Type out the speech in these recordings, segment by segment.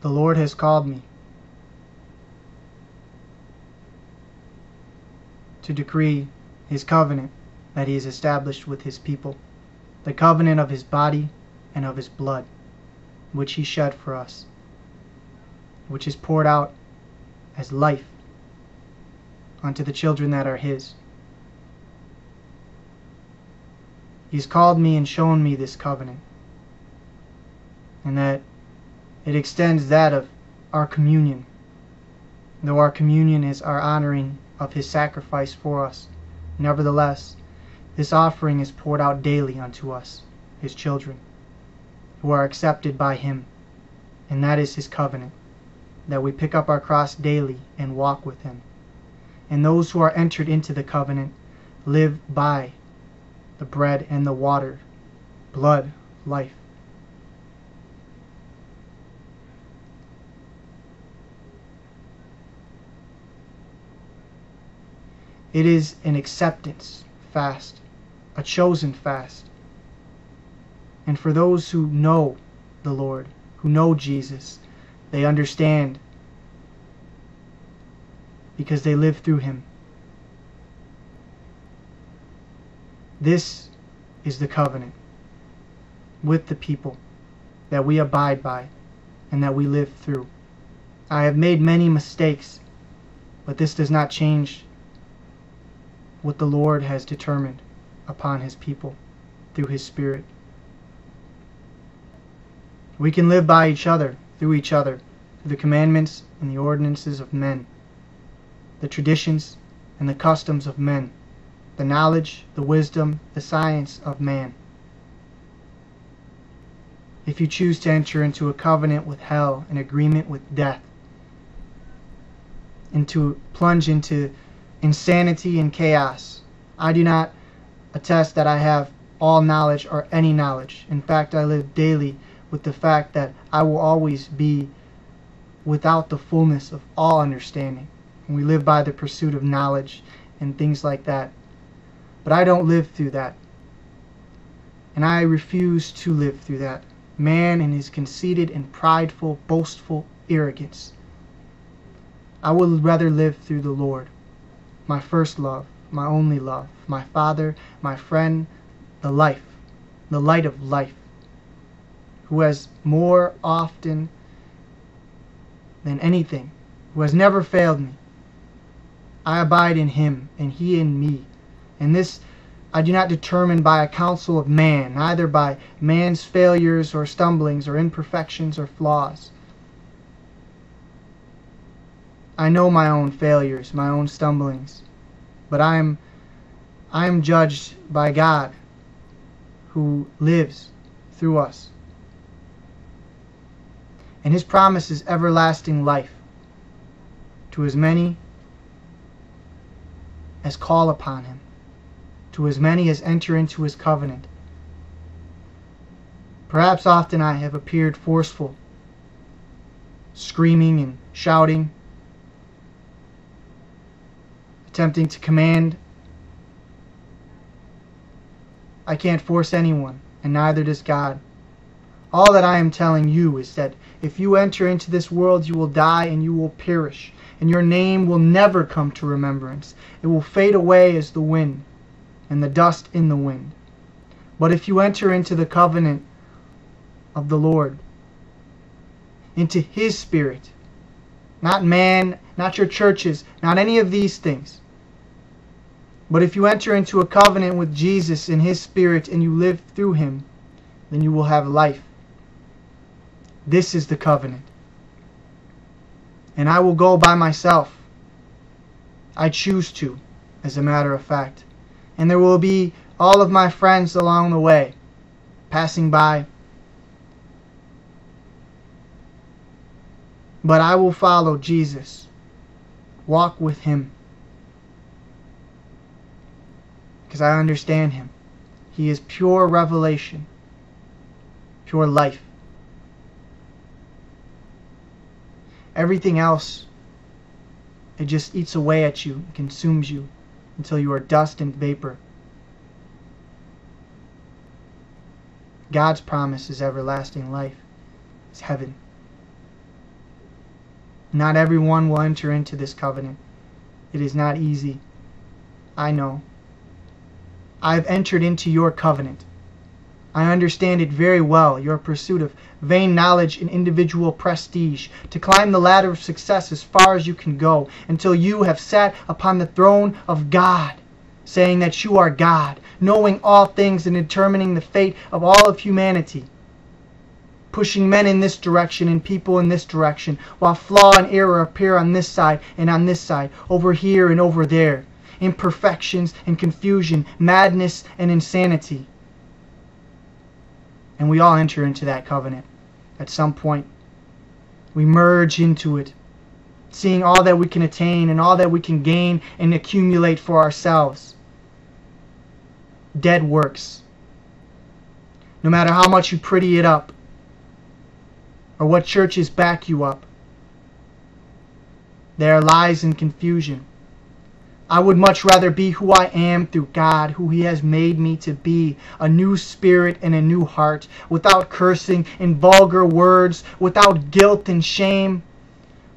The Lord has called me to decree his covenant that he has established with his people, the covenant of his body and of his blood, which he shed for us, which is poured out as life unto the children that are his. He's called me and shown me this covenant, and that it extends that of our communion, though our communion is our honoring of his sacrifice for us. Nevertheless, this offering is poured out daily unto us, his children, who are accepted by him, and that is his covenant, that we pick up our cross daily and walk with him. And those who are entered into the covenant live by the bread and the water, blood, life. It is an acceptance fast, a chosen fast. And for those who know the Lord, who know Jesus, they understand because they live through him. This is the covenant with the people that we abide by and that we live through. I have made many mistakes, but this does not change what the Lord has determined upon his people through his Spirit. We can live by each other, through the commandments and the ordinances of men, the traditions and the customs of men, the knowledge, the wisdom, the science of man. If you choose to enter into a covenant with hell, an agreement with death, and to plunge into insanity and chaos, I do not attest that I have all knowledge or any knowledge. In fact, I live daily with the fact that I will always be without the fullness of all understanding. And we live by the pursuit of knowledge and things like that. But I don't live through that. And I refuse to live through that. Man in his conceited and prideful, boastful arrogance. I would rather live through the Lord, my first love, my only love, my Father, my friend, the life, the light of life, who has more often than anything, who has never failed me. I abide in him, and he in me. And this I do not determine by a counsel of man, neither by man's failures or stumblings or imperfections or flaws. I know my own failures, my own stumblings, but I am judged by God, who lives through us. And his promise is everlasting life to as many as call upon him, to as many as enter into his covenant. Perhaps often I have appeared forceful, screaming and shouting, attempting to command. I can't force anyone, and neither does God. All that I am telling you is that if you enter into this world, you will die and you will perish, and your name will never come to remembrance. It will fade away as the wind, and the dust in the wind. But if you enter into the covenant of the Lord, into his Spirit, not man, not your churches, not any of these things, but if you enter into a covenant with Jesus in his Spirit and you live through him, then you will have life. This is the covenant. And I will go by myself. I choose to, as a matter of fact. And there will be all of my friends along the way, passing by. But I will follow Jesus, walk with him, because I understand him. He is pure revelation, pure life. Everything else, it just eats away at you, consumes you, until you are dust and vapor. God's promise is everlasting life. It's heaven. Not everyone will enter into this covenant. It is not easy. I know. I have entered into your covenant. I understand it very well, your pursuit of vain knowledge and individual prestige, to climb the ladder of success as far as you can go, until you have sat upon the throne of God, saying that you are God, knowing all things and determining the fate of all of humanity, pushing men in this direction and people in this direction, while flaw and error appear on this side and on this side, over here and over there, imperfections and confusion, madness and insanity. And we all enter into that covenant at some point. We merge into it, seeing all that we can attain and all that we can gain and accumulate for ourselves. Dead works. No matter how much you pretty it up, or what churches back you up, there are lies and confusion. I would much rather be who I am through God, who He has made me to be, a new spirit and a new heart, without cursing and vulgar words, without guilt and shame,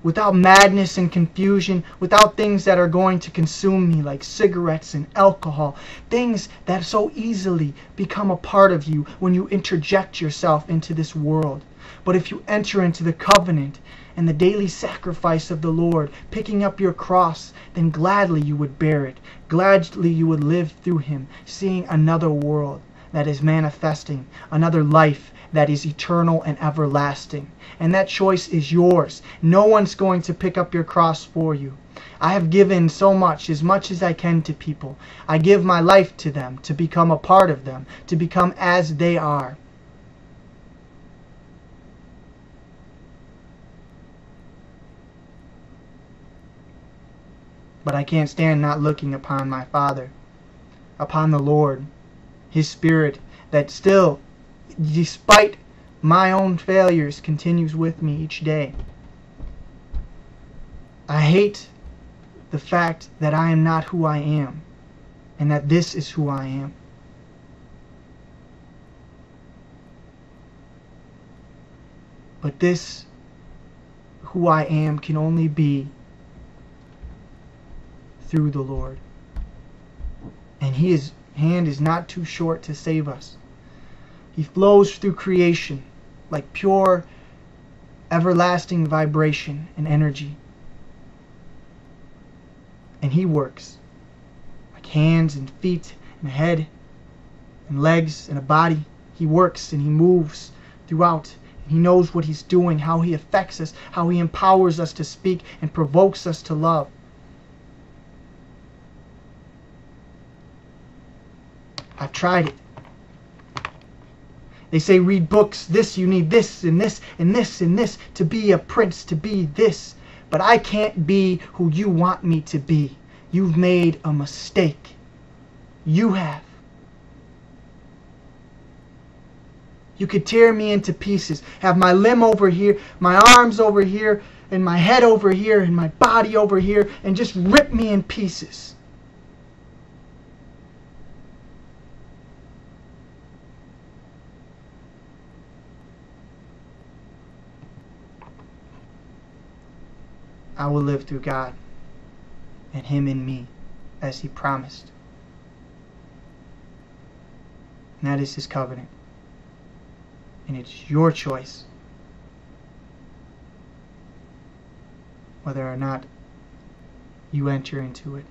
without madness and confusion, without things that are going to consume me like cigarettes and alcohol, things that so easily become a part of you when you interject yourself into this world. But if you enter into the covenant and the daily sacrifice of the Lord, picking up your cross, then gladly you would bear it. Gladly you would live through Him, seeing another world that is manifesting, another life that is eternal and everlasting. And that choice is yours. No one's going to pick up your cross for you. I have given so much as I can to people. I give my life to them, to become a part of them, to become as they are. But I can't stand not looking upon my Father, upon the Lord, His Spirit that still, despite my own failures, continues with me each day. I hate the fact that I am not who I am, and that this is who I am. But this, who I am, can only be through the Lord. And His hand is not too short to save us. He flows through creation like pure, everlasting vibration and energy. And He works like hands and feet and a head and legs and a body. He works and He moves throughout. And He knows what He's doing, how He affects us, how He empowers us to speak and provokes us to love. I've tried it. They say read books, this, you need this and this and this and this to be a prince, to be this. But I can't be who you want me to be. You've made a mistake. You have. You could tear me into pieces, have my limb over here, my arms over here, and my head over here, and my body over here, and just rip me in pieces. I will live through God and Him in me, as He promised. And that is His covenant. And it's your choice whether or not you enter into it.